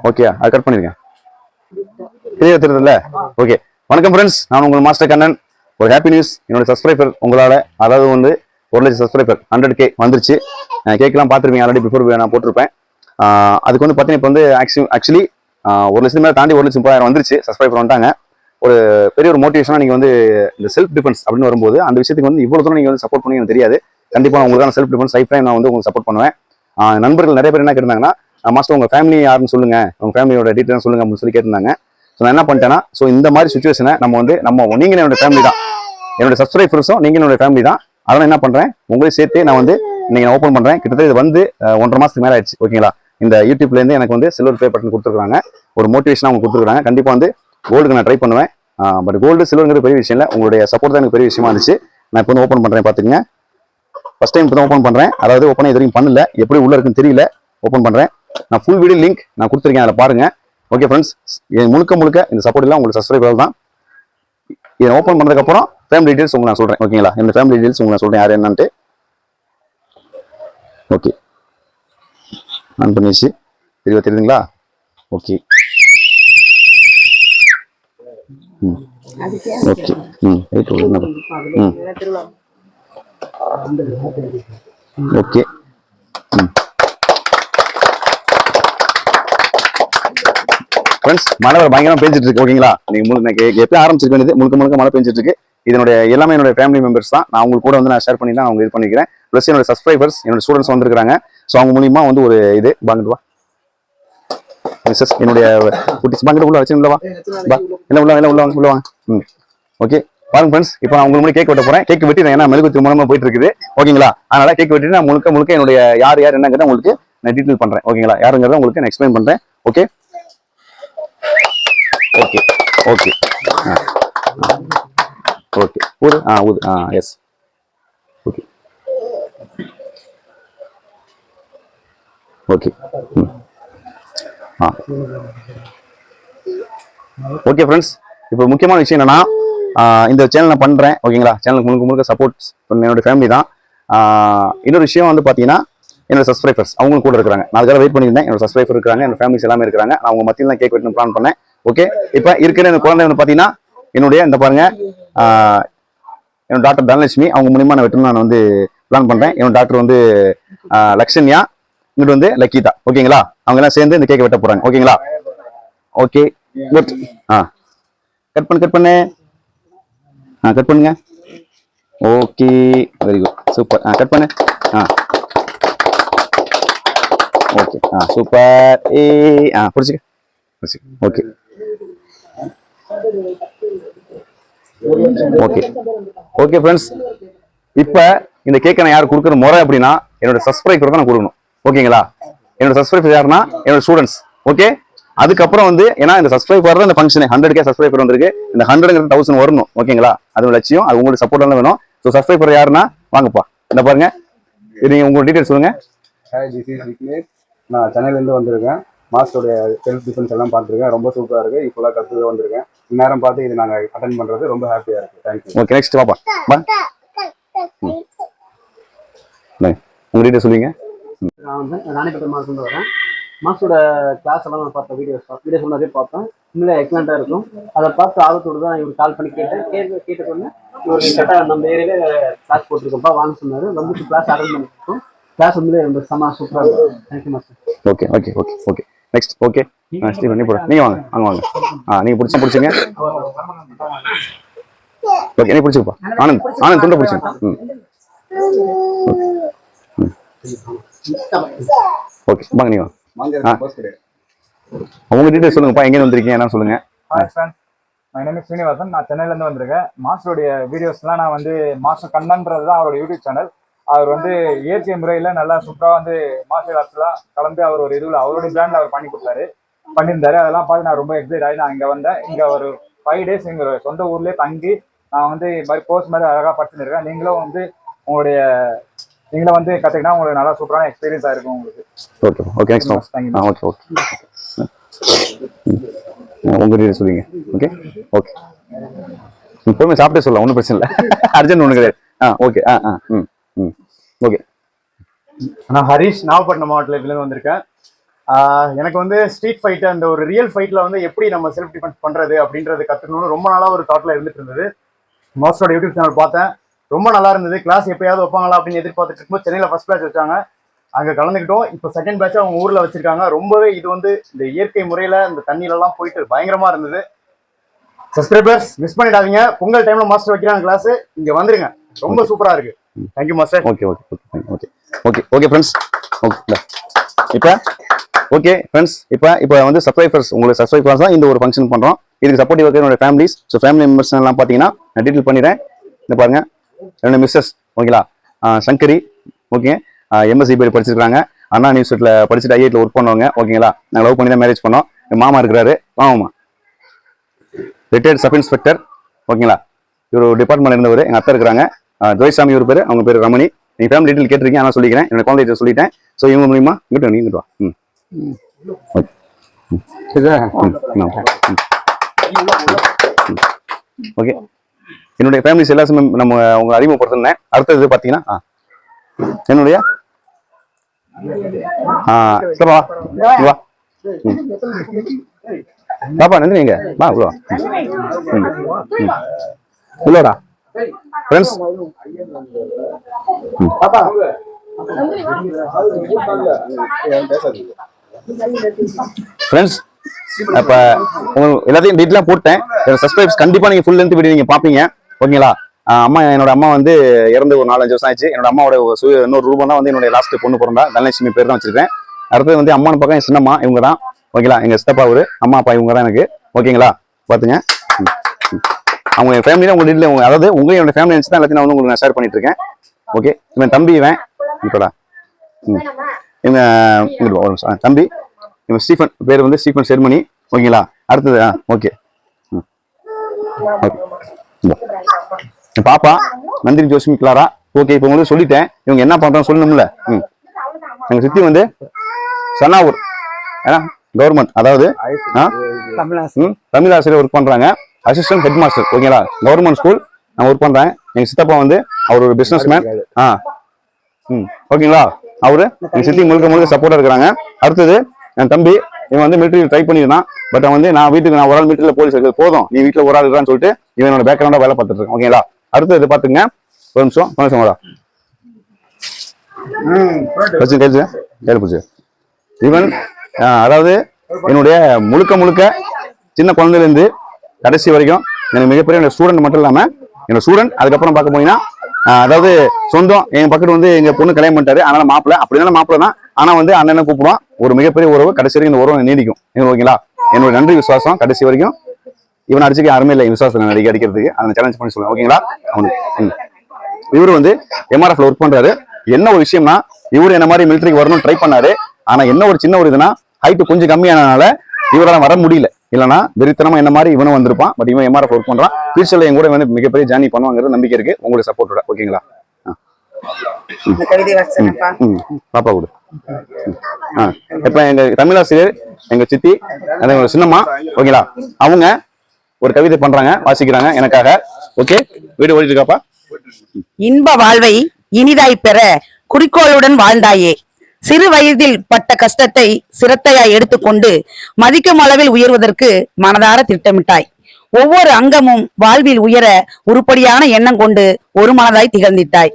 Okay அது cut பண்ணிருங்க. கிளியரா தெரியுதுல்ல? ஓகே. வணக்கம் ஃப்ரெண்ட்ஸ், நான் உங்கள் மாஸ்டர் கண்ணன். ஒரு ஹாப்பி நியூஸ், என்னோட சப்ஸ்கிரைபர் உங்களால், அதாவது வந்து 1,00,000 சப்ஸ்கிரைபர் 100K வந்துருச்சு. கேட்கலாம் பார்த்துருப்பீங்க, ஆல்ரெடி பிஃபோர் நான் போட்டிருப்பேன். அதுக்கு வந்து பார்த்தீங்கன்னா இப்போ வந்து ஆக்சுவலி 1,00,000 மேலே தாண்டி 1,30,000 வந்துருச்சு, சப்ஸ்கிரைபர் வந்துட்டாங்க. ஒரு பெரிய ஒரு மோட்டிவேஷனாக நீங்கள் வந்து இந்த செல்ஃப் டிஃபென்ஸ் அப்படின்னு வரும்போது அந்த விஷயத்துக்கு வந்து இவ்வளோ தூரம் நீங்கள் வந்து சப்போர்ட் பண்ணி எனக்கு தெரியாது. கண்டிப்பாக உங்களுக்கான செல்ஃப் டிஃபென்ஸ் லைஃப் டைம் நான் வந்து உங்களுக்கு சப்போர்ட் பண்ணுவேன். நண்பர்கள் நிறைய பேர் என்ன கேட்டாங்கன்னா, மாஸ்டர் உங்கள் ஃபேமிலி யாருன்னு சொல்லுங்க, உங்கள் ஃபேமிலியோட டீட்டெயில் சொல்லுங்க அப்படின்னு சொல்லி கேட்டிருந்தாங்க. ஸோ நான் என்ன பண்ணிட்டேன்னா, ஸோ இந்த மாதிரி சுச்சுவேஷனை நீங்கள் என்னோட ஃபேமிலி தான், என்னோட சப்ஸ்கிரைபர்ஸும் நீங்கள் என்னோட ஃபேமிலி தான். அதெல்லாம் என்ன பண்ணுறேன், உங்களையும் சேர்த்து நான் வந்து இன்னைக்கு நான் ஓப்பன் பண்ணுறேன். கிட்டத்தட்ட இது வந்து 1.5 மாதத்துக்கு மேலே ஆயிடுச்சு. ஓகேங்களா? இந்த யூடியூப்லேருந்து எனக்கு வந்து சில்வர் ப்ளே பட்டன் கொடுத்துருக்காங்க, ஒரு மோட்டிவேஷனாக அவங்க கொடுத்துருக்காங்க. கண்டிப்பாக வந்து கோல்டுக்கு நான் ட்ரை பண்ணுவேன். பட் கோல்டு சில்வருங்கிறது பெரிய விஷயம் இல்லை, உங்களுடைய சப்போர்ட் தான் எனக்கு பெரிய விஷயமா இருந்துச்சு. நான் இப்போ வந்து ஓப்பன் பண்ணுறேன், பார்த்துக்கங்க. ஃபர்ஸ்ட் டைம் இப்போ தான் ஓப்பன் பண்ணுறேன், அதாவது ஓப்பன் இது வரைக்கும் பண்ணல, எப்படி உள்ள இருக்குன்னு தெரியல. ஓப்பன் பண்ணுறேன். நான் ஃபுல் வீடியோ லிங்க் நான் கொடுத்துருக்கேன், அதில் பாருங்க. ஓகே ஃப்ரெண்ட்ஸ், முழுக்க இந்த சப்போர்ட் எல்லாம் உங்களுக்கு சப்ஸ்கிரைபர் தான். இதை ஓப்பன் பண்ணதுக்கப்புறம் ஃபேமிலி டீடைல்ஸ் உங்களுக்கு நான் சொல்கிறேன். ஓகேங்களா? இந்த ஃபேமிலி டீடைல்ஸ் உங்களுக்கு நான் சொல்கிறேன் யார் என்னன்ட்டு. ஓகே, ஆன் பண்ணிடுச்சு. தெரியுதுங்களா? ஓகே ஓகே ஓகே ஃப்ரெண்ட்ஸ், மழை பயங்கரமா பெஞ்சிட்டு இருக்கு. ஓகேங்களா? நீங்க எப்படி ஆரம்பிச்சிருக்க வேண்டியது, முழுக்க மழை பெஞ்சிட்டு இருக்கு. இதனுடைய எல்லாமே என்னோட ஃபேமிலி மெம்பர்ஸ் தான். நான் உங்களுக்கு கூட வந்து நான் ஷேர் பண்ணி தான் அவங்க இது பண்ணிக்கிறேன். ப்ளஸ் என்னோட சப்ஸ்கிரைபர்ஸ், என்னோட ஸ்டூடெண்ட்ஸ் வந்திருக்காங்க. ஸோ அவங்க மூலியமா வந்து ஒரு இது பாங்கிட்டு வா மிஸ்ஸஸ், என்னுடைய குட்டிஸ் பாங்கிட்டு உள்ள வச்சு உள்ளவா உள்ள வாங்க. ஓகே பாருங்க ஃப்ரெண்ட்ஸ், இப்போ நான் உங்களுக்கு கேக் வெட்ட போறேன். கேக் வெட்டி ஏன்னா மெழுகுவர்த்தி மூலமா போயிட்டு இருக்குது. ஓகேங்களா? அதனால கேக் வெட்டி நான் முழுக்க என்னுடைய யார் என்னங்கிறத உங்களுக்கு நான் டீட்டெயில் பண்றேன். ஓகேங்களா? யாருங்கிறத உங்களுக்கு நான் எக்ஸ்பிளைன் பண்றேன். ஓகே ஓகே ஓகே ஓகே ஊது ஊது yes. Okay okay okay friends, இப்போ முக்கியமான விஷயம் என்னன்னா, இந்த சேனல் நான் பண்றேன். ஓகேங்களா? சேனலுக்கு முழுக்க சப்போர்ட் என்னோட ஃபேமிலி தான். இன்னொரு விஷயம் வந்து பாத்தீங்கன்னா, என்னோட சப்ஸ்கிரைபர்ஸ் அவங்களும் கூட இருக்கிறாங்க. நான் அதுக்காக வெயிட் பண்ணியிருந்தேன். என்னோட சப்ஸ்கிரைபர் இருக்காங்க, என்னோட ஃபேமிலிஸ் எல்லாமே இருக்காங்க. நான் அவங்க மத்தியில் தான் கேக் வெட்டணும் பிளான் பண்ணேன். ஓகே, இப்போ இருக்கிற இந்த குழந்தை வந்து பாத்தீங்கன்னா என்னுடைய இந்த பாருங்க, என்னோட டாக்டர் தனலட்சுமி, அவங்க மூலியமா நான் வெட்டணும் நான் வந்து பிளான் பண்றேன். என்னோட டாக்டர் வந்து லக்ஷன்யா, இங்கிட்டு வந்து லக்கிதா. ஓகேங்களா? அவங்க எல்லாம் சேர்ந்து இந்த கேக் வெட்ட போறாங்க. ஓகேங்களா? Okay good. கட் பண்ணு கட் பண்ணுங்க. Okay very good super. Cut பண்ணு. Okay super. பிடிச்சிக்க. ஓகே ஓகே ஓகே ஃப்ரெண்ட்ஸ், இப்போ இந்த கேக்கை நான் யார் கொடுக்குற முறை அப்படின்னா, என்னோட சப்ஸ்கிரைபர் தான் நான் கொடுக்கணும். ஓகேங்களா? என்னோட சப்ஸ்கிரைபர் யாருன்னா என்னோட ஸ்டூடெண்ட்ஸ். ஓகே, அதுக்கப்புறம் வந்து ஏன்னா இந்த சப்ஸ்கிரைபர் தான் இந்த ஃபங்க்ஷன் 100K சப்ஸ்கிரைபர் வந்திருக்கு. இந்த 100ங்கிறது 1000 வரணும். ஓகேங்களா? அது லட்சியம், அது உங்களுக்கு சப்போர்ட் எல்லாம் வேணும். ஸோ சப்ஸ்கிரைபர் யாருன்னா வாங்கப்பா, இந்த பாருங்க. நீங்க உங்க டீடைல்ஸ் சொல்லுங்க. நான் சென்னையிலேருந்து வந்திருக்கேன். மாஸ்டருடைய செல்ஃப் டிஃபென்ஸ் எல்லாம் பார்த்துருக்கேன், ரொம்ப சூப்பராக இருக்குது. இப்போலாம் கற்றுக்க வந்திருக்கேன். இந்நேரம் பார்த்து இது நாங்கள் அட்டென்ட் பண்ணுறது ரொம்ப ஹாப்பியாக இருக்குது. தேங்க்யூ. ஓகே நெக்ஸ்ட் வாப்பா. உங்க டீடைல்ஸ் சொல்லுங்க. நான் வந்து ராணிப்பேட்டை மாஸ்டர் வரேன். மாஸ்டரோட கிளாஸ் எல்லாம் நான் பார்த்தேன், வீடியோஸ் நிறைய பார்த்தேன். உண்மையிலே எக்ஸலண்ட்டாக இருக்கும். அதை பார்த்து ஆர்வத்தோடு தான் இவர் கால் பண்ணி கேட்டோன்னே இவர் கரெக்டாக நம்ம ஏரியாவே கிளாஸ் போட்டிருக்கோம்ப்பா வாங்க சொன்னார். வந்து கிளாஸ் அட்டென்ட் பண்ணிருக்கோம். கிளாஸ் உண்மையிலே ரொம்ப சூப்பராக இருக்கும். Thank you master. Okay okay okay okay next. Okay Steven நீங்க வாங்க வாங்க. நீங்க பிடிச்சிங்க. ஓகே நீ பிடிச்சிப்பா. ஆனந்த் துண்டை பிடிச்சிங்க. ஓகே வாங்க நீங்க உங்க டீடைல்ஸ் சொல்லுங்கப்பா, எங்க வந்திருக்கீங்க என்ன சொல்லுங்க. My name is Srinivasan. நான் சென்னையிலேருந்து வந்திருக்கேன். மாஸ்டருடைய வீடியோஸ்லாம் நான் வந்து மாஸ்டர் கண்ணன்றது தான் அவரோட யூடியூப் சேனல். அவர் வந்து இயற்கை முறையில் நல்லா சூப்பராக வந்து மார்ஷியல் ஆர்ட்ஸ்லாம் கலந்து அவர் ஒரு இதுவில் அவருடைய பிராண்டில் அவர் பண்ணியிருந்தாரு. அதெல்லாம் பார்த்து நான் ரொம்ப எக்ஸைட் ஆகி நான் இங்கே வந்தேன். இங்கே ஒரு 5 days எங்கள் சொந்த ஊர்லேயே தங்கி நான் வந்து இது மாதிரி கோர்ஸ் மாதிரி அழகாக படிச்சுருக்கேன். நீங்களும் வந்து நீங்களும் வந்து கற்றுக்கினா உங்களுக்கு நல்லா சூப்பரான எக்ஸ்பீரியன்ஸாக இருக்கும் உங்களுக்கு. Okay okay next. Okay okay உங்க டீடைல்ஸ் சொல்லுங்க. ஓகே ஓகே இப்போவுமே சாப்பிட்டே சொல்லலாம், ஒன்றும் பிரச்சனை இல்லை. அர்ஜென்ட் ஒன்று கிடையாது. Okay okay. நான் ஹரிஷ், நாகப்பட்டினம் மாவட்டத்திலேருந்து வந்திருக்கேன். எனக்கு வந்து ஸ்ட்ரீட் ஃபைட் அந்த ஒரு ரியல் ஃபைட்ல வந்து எப்படி நம்ம செல்ஃப் டிஃபென்ஸ் பண்றது அப்படின்றது கத்துக்கணும்னு ரொம்ப நாளா ஒரு தாட்ல இருந்துட்டு இருந்தது. மாஸ்டரோட யூடியூப் சேனல் பார்த்தேன், ரொம்ப நல்லா இருந்தது. கிளாஸ் எப்பயாவது வைப்பாங்களா அப்படின்னு எதிர்பார்த்துட்டு இருக்கும்போது சென்னையில ஃபர்ஸ்ட் பேட்ச் வச்சாங்க, அங்க கலந்துக்கிட்டோம். இப்போ செகண்ட் பேட்ச் அவங்க ஊர்ல வச்சிருக்காங்க. ரொம்பவே இது வந்து இந்த இயற்கை முறையில இந்த தண்ணியில எல்லாம் போயிட்டு பயங்கரமா இருந்தது. சப்ஸ்கிரைபர்ஸ் மிஸ் பண்ணிடாதீங்க, பொங்கல் டைம்ல மாஸ்டர் வைக்கிறாங்க கிளாஸ், இங்க வந்துருங்க, ரொம்ப சூப்பரா இருக்கு. Thank you master. Okay okay okay okay okay friends. Okay இப்போ ஓகே ஃப்ரெண்ட்ஸ், இப்போ வந்து சப்ஸ்கிரைபர்ஸ், உங்களுக்கு சப்ஸ்கிரைபர்ஸ் தான் இந்த ஒரு ஃபங்க்ஷன் பண்ணுறோம். இதுக்கு சப்போர்ட்டிவ் இருக்கிற என்னோட ஃபேமிலிஸ். ஸோ ஃபேமிலி மெம்பர்ஸ் எல்லாம் பார்த்தீங்கன்னா நான் டீட்டெயில் பண்ணிடுறேன். இந்த பாருங்க, என்னோட மிஸ்ஸஸ் ஓகேங்களா, சங்கரி ஓகே, எம்எஸ்சி பேர் படிச்சிருக்காங்க, அண்ணா யூனிவர்சிட்டியில் படிச்சுட்டு ஐஐடியில் ஒர்க் பண்ணுவாங்க ஓகேங்களா. நாங்கள் லவ் பண்ணி தான் மேரேஜ் பண்ணோம். என் மாமா இருக்கிறாரு, மாமா ரிட்டையர்ட் சப் இன்ஸ்பெக்டர் ஓகேங்களா. இவர் ஒரு டிபார்ட்மெண்ட் இருந்தவர். எங்கள் அத்தை இருக்கிறாங்க, துரைசாமி ஒரு பேர், அவங்க பேர் ரமணி. நீங்கள் ஃபேமிலி டீட்டெயில் கேட்டிருக்கீங்க, ஆனால் சொல்லிக்கிறேன், என்னோட குழந்தை டீட்டெயில் சொல்லிட்டேன். ஸோ இவங்க மூலியமா இங்கிட்டு நீங்க வா. ஓகே, என்னுடைய ஃபேமிலிஸ் எல்லாருமே நம்ம அவங்க அறிமுகப்படுத்தினேன். அடுத்தது பார்த்தீங்கன்னா என்னுடைய வா வா பாப்பா நன்றி, எங்க வா இவ்வளோ இல்லடா ஃப்ரெண்ட்ஸ். ஃப்ரெண்ட்ஸ் அப்ப உங்களுக்கு எல்லாத்தையும் டீட்டெயிலாக போட்டேன். சப்ஸ்கிரைப்ஸ் கண்டிப்பா நீங்க ஃபுல் லென்த் வீடியோ நீங்க பாப்பீங்க ஓகேங்களா. என்னோட அம்மா வந்து இறந்து ஒரு 4-5 வருஷம் ஆச்சு. என்னோட அம்மாவோட இன்னொரு ரூபம் தான் வந்து என்னோட லாஸ்ட் பொண்ணு பிறந்தா, தனலட்சுமி பேர் தான் வச்சிருக்கேன். அடுத்தது வந்து அம்மானு பக்கம் என் சின்னம்மா, இவங்க தான் ஓகேங்களா. எங்க சித்தப்பா ஒரு அம்மா அப்பா இவங்க தான் எனக்கு ஓகேங்களா. பாத்துங்க, அவங்க என் ஃபேமிலியில உங்க டீட்டெயில், அதாவது உங்க என்னோட ஃபேமிலி நினைச்சு தான் எல்லாத்தையும் நான் வந்து உங்களுக்கு நான் ஷேர் பண்ணிட்டு இருக்கேன். ஓகே, இவன் தம்பி, இவன் இப்படா இவங்க தம்பி, இவன் ஸ்டீஃபன், பேர் வந்து ஸ்டீஃபன் செர்மனி ஓகேங்களா. அடுத்தது ஓகே பாப்பா நந்தினி ஜோஸ்மி கிளாரா. ஓகே, இப்போ உங்களுக்கு சொல்லிட்டேன், இவங்க என்ன பண்றாங்க சொல்லணும்ல. எங்க சித்தி வந்து சன்னாவூர் கவர்மெண்ட், அதாவது தமிழ் ஆசிரியர் ஒர்க் பண்றாங்க, அசிஸ்டன்ட் ஹெட் மாஸ்டர் ஓகேங்களா, கவர்மெண்ட் ஸ்கூல் நான் ஒர்க் பண்றேன். எங்க சித்தப்பா வந்து அவர் ஒரு பிசினஸ் மேன் ஓகேங்களா. அவரு எங்க சித்தி முழுக்க சப்போர்ட்டா இருக்கிறாங்க. அடுத்தது என் தம்பி, இவன் வந்து மிலிட்டரி ட்ரை பண்ணிருந்தான். பட் அவன் வந்து நான் வீட்டுக்கு நான் ஒரு ஆள் மிலிட்டரியில் போலீஸ் இருக்குது, போதும் நீ வீட்டில் ஒரு ஆள் இருக்கான்னு சொல்லிட்டு இவனோட பேக்ரவுண்டா வேலை பார்த்துட்டு இருக்கேன் ஓகேங்களா. அடுத்து இது பாத்துங்க, ஒரு நிமிஷம் வரா இவன் அதாவது என்னுடைய முழுக்க சின்ன குழந்தையில இருந்து கடைசி வரைக்கும் எனக்கு மிகப்பெரிய ஸ்டூடெண்ட் மட்டும் இல்லாம என்னோட ஸ்டூடெண்ட். அதுக்கப்புறம் பார்க்க போனீங்கன்னா அதாவது சொந்தம், எங்க பக்கத்து வந்து எங்க பொண்ணு கல்யாணம் பண்ணிட்டாரு, அதனால மாப்பிள்ள அப்படினால மாப்பிள்ள தான். ஆனா வந்து அண்ணனை கூப்பிடுவான். ஒரு மிகப்பெரிய உறவு, கடைசி வரைக்கும் இந்த உறவு நீடிக்கும் ஓகேங்களா. என்னோட நன்றி விசுவாசம் கடைசி வரைக்கும். இவன் அடிச்சுக்க யாருமே இல்லை விசுவாசம் அடிக்கிறதுக்கு, அதை சேலஞ்ச் பண்ணி சொல்லுவேன் ஓகேங்களா. இவரு வந்து எம்ஆர்எஃப்ல ஒர்க் பண்றாரு. என்ன ஒரு விஷயம்னா, இவரு என்ன மாதிரி மிலிட்டரிக்கு வரணும்னு ட்ரை பண்ணாரு. ஆனா என்ன ஒரு சின்ன ஒரு இதுனா, ஹைட் கொஞ்சம் கம்மியானனால இவரால் வர முடியல. இல்லைன்னா வெறித்தனமா என்ன மாதிரி இவனும் வந்திருப்பான். பட் இவன் எம்ஆர்எஃப் ஒர்க் பண்றான். ஃபியூச்சர்ல என் கூட வந்து மிகப்பெரிய ஜேர்னி பண்ணுவாங்கிறது நம்பிக்கை இருக்கு, உங்களுடைய சப்போர்ட்டோட ஓகேங்களா. பாப்பா கூட இப்ப எங்க தமிழாசிரியர், எங்க சித்தி, சின்னம்மா ஓகேங்களா, அவங்க ஒரு கவிதை பண்றாங்க, வாசிக்கிறாங்க எனக்காக. ஓகே, வீடியோ ஓடிட்டு இருக்காப்பா. இன்ப வாழ்வை இனிதாய் பெற குறிக்கோளுடன் வாழ்ந்தாயே, சிறு வயதில் பட்ட கஷ்டத்தை சிரத்தையாய் எடுத்துக்கொண்டு மதிக்கும் அளவில் உயர்வதற்கு மனதார திட்டமிட்டாய். ஒவ்வொரு அங்கமும் வாழ்வில் உயர உருப்படியான எண்ணம் கொண்டு ஒரு மனதாய் திகழ்ந்திட்டாய்.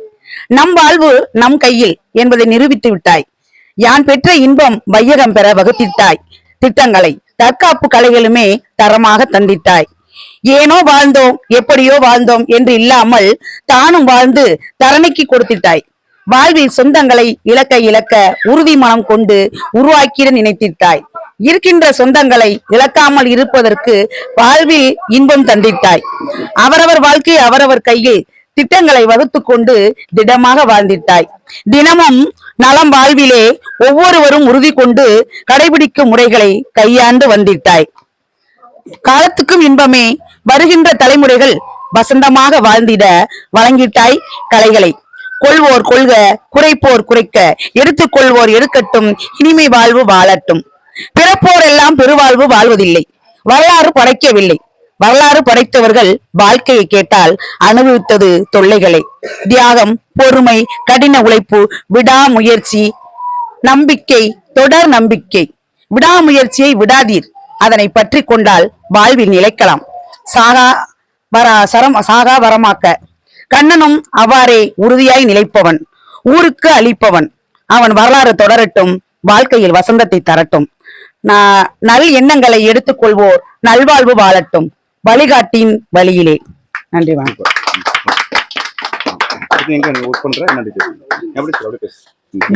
நம் வாழ்வு நம் கையில் என்பதை நிரூபித்து விட்டாய். யான் பெற்ற இன்பம் வையகம் பெற வகுத்திட்டாய். திட்டங்களை தற்காப்பு கலைகளுமே தரமாக தந்திட்டாய். ஏனோ வாழ்ந்தோம் எப்படியோ வாழ்ந்தோம் என்று இல்லாமல் தானும் வாழ்ந்து தரணிக்கு கொடுத்திட்டாய். வாழ்வில் சொந்தங்களை இழக்க உறுதி மனம் கொண்டு உருவாக்கிட நினைத்திட்டாய். இருக்கின்ற சொந்தங்களை இழக்காமல் இருப்பதற்கு வாழ்வில் இன்பம் தந்திட்டாய். அவரவர் வாழ்க்கை அவரவர் கையில் திட்டங்களை வகுத்து கொண்டு திடமாக வாழ்ந்திட்டாய். தினமும் நலம் வாழ்விலே ஒவ்வொருவரும் உறுதி கொண்டு கடைபிடிக்கும் முறைகளை கையாண்டு வந்திட்டாய். காலத்துக்கும் இன்பமே, வருகின்ற தலைமுறைகள் வசந்தமாக வாழ்ந்திட வழங்கிட்டாய் கலைகளை. கொள்வோர் கொள்க, குறைப்போர் குறைக்க, எடுத்துக்கொள்வோர் எடுக்கட்டும், இனிமை வாழ்வு வாழட்டும். பிறப்போர் எல்லாம் பெருவாழ்வு வாழ்வதில்லை, வரலாறு படைக்கவில்லை. வரலாறு படைத்தவர்கள் வாழ்க்கையை கேட்டால் அனுபவித்தது தொல்லைகளை. தியாகம், பொறுமை, கடின உழைப்பு, விடாமுயற்சி, நம்பிக்கை, தொடர் நம்பிக்கை, விடாமுயற்சியை விடாதீர். அதனை பற்றி கொண்டால் வாழ்வில் நிலைக்கலாம். சாகா வரமாக்க. கண்ணனும் அவ்வாறே உறுதியாய் நிலைப்பவன், ஊருக்கு அளிப்பவன். அவன் வரலாறு தொடரட்டும், வாழ்க்கையில் வசந்தத்தை தரட்டும். நல் எண்ணங்களை எடுத்துக்கொள்வோர் நல்வாழ்வு வாழட்டும், வழிகாட்டின் வழியிலே. நன்றி, வணக்கம்.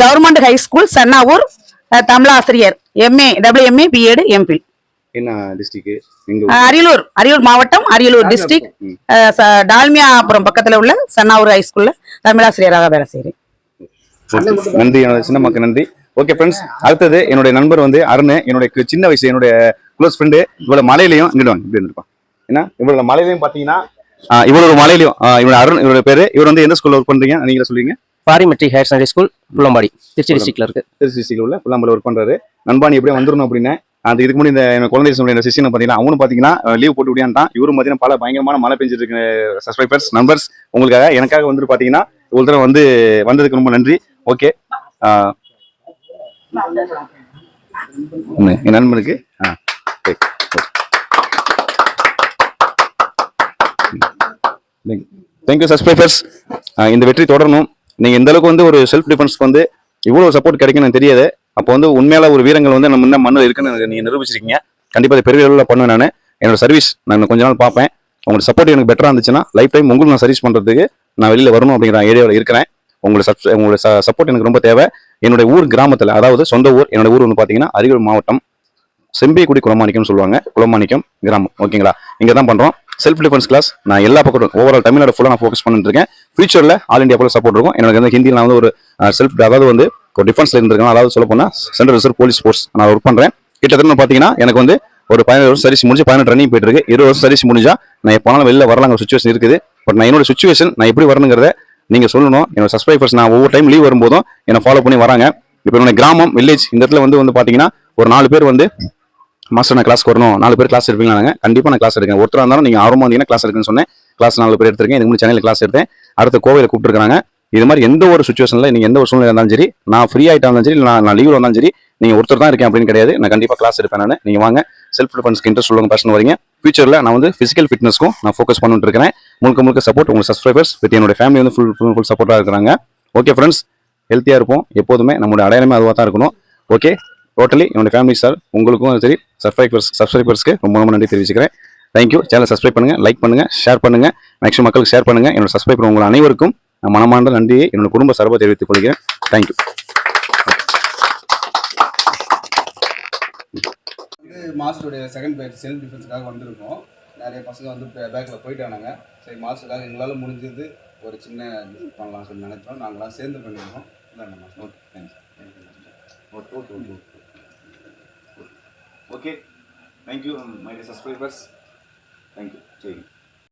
கவர்மெண்ட் ஹை ஸ்கூல் சன்னாவூர், தமிழாசிரியர், MA WMA BEd MPhil. என்ன டிஸ்ட்ரிக்ட்? அரியலூர் மாவட்டம், அரியலூர் டிஸ்ட்ரிக்ட், டால்மியாபுரம் பக்கத்துல உள்ள சன்னாவூர் ஹை ஸ்கூல்ல தமிழாசிரியராக வேலை செய்கிறேன். நன்றி, என்னோட சின்ன மக்கள் நன்றி. ஓகே ஃப்ரெண்ட்ஸ், அடுத்தது என்னுடைய நண்பர் வந்து அருண், என்னுடைய சின்ன வயசு என்னுடைய க்ளோஸ் ஃப்ரெண்டு. இவ்வளவு மலையிலையும் இங்கிடுவாங்க, இப்படி இருந்திருப்பான். ஏன்னா இவ்வளவு மலையிலையும் பாத்தீங்கன்னா இவ்வளவு மலையிலையும் இவரோட அருண், இவரோட பேரு. இவர் வந்து எந்த ஸ்கூல்ல ஒர்க் பண்றீங்க நீங்களே சொல்லுவீங்க? Paari matric higher secondary school, Pullambadi, Trichy டிஸ்ட்ரிக்ட்ல இருக்கு. திருச்சி டிஸ்ட்ரிக்ட்ல உள்ள புள்ளம்பாடி ஒர்க் பண்றாரு. நண்பானி எப்படியே வந்துடணும் அப்படின்னு அந்த இதுக்கு முன்னாடி இந்த குழந்தை சொல்ற சிஷியனை பார்த்தீங்கன்னா அவனும் பார்த்தீங்கன்னா லீவ் போட்டு விடியான்ட்டான். இவரும் பார்த்தீங்கன்னா பல பயங்கரமான மழை பெஞ்சிட்டு இருக்கு. சப்ஸ்கிரைபர்ஸ் நம்பர்ஸ் உங்களுக்காக எனக்காக வந்துட்டு பார்த்தீங்கன்னா ஒரு தடவை வந்து வந்ததுக்கு ரொம்ப நன்றி. ஓகே, என் நண்பனுக்கு தேங்க்யூ சப்ஸ்கிரைபர்ஸ். இந்த வெற்றி தொடரணும். நீங்க எந்த அளவுக்கு வந்து ஒரு செல்ஃப் டிஃபென்ஸ்க்கு வந்து இவ்வளவு சப்போர்ட் கிடைக்கும் எனக்கு தெரியாது. அப்போ வந்து உண்மையால ஒரு வீரங்கள் வந்து நம்ம இன்னும் மண்ணில் இருக்குன்னு நீங்க நிரூபிச்சிருக்கீங்க. கண்டிப்பா அதை பெரிய அளவில் பண்ணுவேன். நான் என்னோட சர்வீஸ் நான் கொஞ்ச நாள் பார்ப்பேன். உங்களோட சப்போர்ட் எனக்கு பெட்டரா இருந்துச்சுன்னா லைஃப் டைம் உங்களுக்கு நான் சர்வீஸ் பண்றதுக்கு நான் வெளியில வரணும் அப்படிங்கிற ஐடியாவில் இருக்கிறேன். உங்களோட சப்போர்ட் எனக்கு ரொம்ப தேவை. என்னுடைய ஊர் கிராமத்தில், அதாவது சொந்த ஊர், என்னோட ஊர் வந்து பாத்தீங்கன்னா அரியலூர் மாவட்டம், செம்பியக்குடி குளமாணிக்கம் சொல்லுவாங்க, குளமாணிக்கம் கிராமம். ஓகேங்களா, இங்க தான் பண்றோம் செல்ஃப் டிஃபென்ஸ் கிளாஸ். நான் எல்லா பக்கத்தும் ஓவரால் தமிழ்நாடு ஃபுல்லாக நான் ஃபோக்கஸ் பண்ணிட்டு இருக்கேன். ஃபியூச்சர்ல ஆல் இந்தியா ஃபுல்லாக சப்போர்ட் இருக்கும். எனக்கு வந்து ஹிந்தியில் நான் வந்து ஒரு செல்ஃப், அதாவது வந்து ஒரு டிஃபென்ஸ்ல இருந்திருக்கேன். அதாவது சொல்ல போனா சென்ட்ரல் ரிசர்வ் போலீஸ் ஃபோர்ஸ் நான் ஒர்க் பண்றேன். கிட்டத்தட்ட பாத்தீங்கன்னா எனக்கு வந்து ஒரு 17 வருஷம் சர்வீஸ் முடிஞ்சு 18 ரன்னிங் போயிட்டு இருக்கு. 20 வருஷம் சர்வீஸ் முடிஞ்சா நான் எப்போனாலும் வெளில வரலாங்கிற சுச்சுவேஷன் இருக்குது. பட் நான் என்னோட சுச்சுவேஷன் நான் எப்படி வரணுங்கிறத நீங்க சொல்லணும். என்னோட சப்ஸ்கிரைபர்ஸ் நான் ஒவ்வொரு டைம் லீவ் வரும்போதும் என்னை ஃபாலோ பண்ணி வராங்க. இப்போ என்னோட கிராமம், வில்லேஜ், இந்த இடத்துல வந்து பாத்தீங்கன்னா ஒரு 4 பேர் வந்து மாஸ்டர் நான் கிளாஸ்க்கு வரணும், 4 பேர் கிளாஸ் எடுப்பீங்களா? கண்டிப்பா நான் கிளாஸ் எடுக்கேன். ஒருத்தர் இருந்தாலும் நீங்க ஆர்வமா வந்தீங்கன்னா கிளாஸ் எடுக்குன்னு சொன்னேன். கிளாஸ் 4 பேர் எடுத்திருக்கேன். இதுக்கு முன்னாடி சென்னையில் கிளாஸ் எடுத்தேன். அடுத்த கோவையில் கூப்பிட்டுருக்காங்க. இது மாதிரி எந்த ஒரு சுச்சுவேஷன்ல நீங்க எந்த ஒரு சூழ்நிலை இருந்தாலும் சரி, நான் ஃப்ரீ ஆயிட்டா இருந்தாலும் சரி, நான் லீவ்ல வந்தாலும் சரி, நீங்க ஒருத்தர் தான் இருக்கேன் அப்படின்னு கிடையாது. நான் கண்டிப்பா கிளாஸ் எடுப்பேன். நான் நீங்க வாங்க, செல்ஃப் டிஃபென்ஸ்க்கு இன்ட்ரெஸ்ட் உள்ளவங்க பேசணும் வரீங்க. ஃபியூச்சர்ல நான் வந்து பிசிக்கல் ஃபிட்னஸ்க்கும் நான் ஃபோக்கஸ் பண்ணிட்டு இருக்கேன். முழுக்க சப்போர்ட் உங்க சப்ஸ்கிரைபர்ஸ் வித் என்னோட ஃபேமிலி வந்து ஃபுல் சப்போர்ட்டா இருக்கிறாங்க. ஓகே ஃப்ரெண்ட்ஸ், ஹெல்த்தியா இருப்போம். எப்போதுமே நம்மளோட அடையாளமே அதுவாக தான் இருக்கணும். ஓகே, டோட்டலி என்னோட ஃபேமிலி சார், உங்களுக்கும் சரி, சப்ஸ்கிரைபர்ஸ்க்கு ரொம்ப நன்றி தெரிவிச்சுக்கிறேன். தேங்க்யூ. சேனல் சப்ஸ்கிரைப் பண்ணுங்க, லைக் பண்ணுங்க, ஷேர் பண்ணுங்க, மேக்ஸிமம் மக்களுக்கு ஷேர் பண்ணுங்க. என்னோட சப்ஸ்கிரைபர் உங்கள் அனைவருக்கும் நான் மனமார்ந்த நன்றியை என்னோட குடும்ப சார்பாக தெரிவித்துக் கொள்கிறேன். தேங்க்யூ. மாஸ்டருடைய செகண்ட் பேட்ச் செல்ஃப் டிஃபென்ஸுக்காக வந்திருக்கோம். நிறைய பசங்க வந்து பேக்கில் போயிட்டானாங்க. சரி, மாஸ்டருக்காக எங்களால் முடிஞ்சது ஒரு சின்ன பண்ணலாம் சொல்லி நினைச்சோம். நாங்களாம் சேர்ந்து பண்ணியிருக்கோம். இதாங்க master. Okay, thanks. Okay, thank you my dear subscribers. Thank you. சரி.